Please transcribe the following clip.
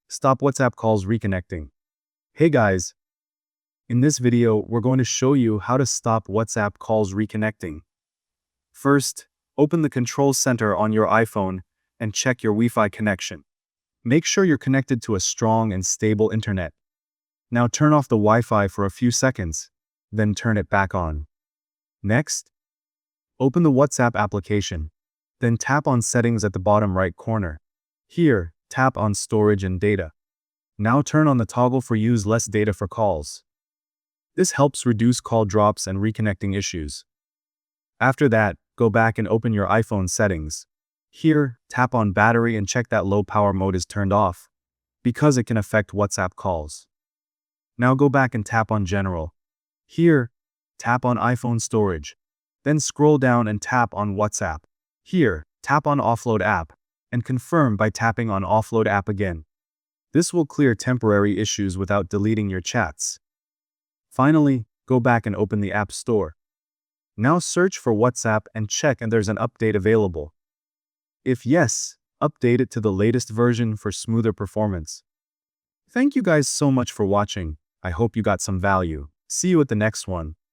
Stop WhatsApp calls reconnecting. Hey guys, in this video, we're going to show you how to stop WhatsApp calls reconnecting. First, open the control center on your iPhone and check your Wi-Fi connection. Make sure you're connected to a strong and stable internet. Now turn off the Wi-Fi for a few seconds, then turn it back on. Next, open the WhatsApp application, then tap on Settings at the bottom right corner. Here, tap on Storage and Data. Now turn on the toggle for Use Less Data for Calls. This helps reduce call drops and reconnecting issues. After that, go back and open your iPhone settings. Here, tap on Battery and check that low power mode is turned off, because it can affect WhatsApp calls. Now go back and tap on General. Here, tap on iPhone Storage. Then scroll down and tap on WhatsApp. Here, tap on Offload App, and confirm by tapping on Offload App again. This will clear temporary issues without deleting your chats. Finally, go back and open the App Store. Now search for WhatsApp and check if there's an update available. If yes, update it to the latest version for smoother performance. Thank you guys so much for watching. I hope you got some value. See you at the next one.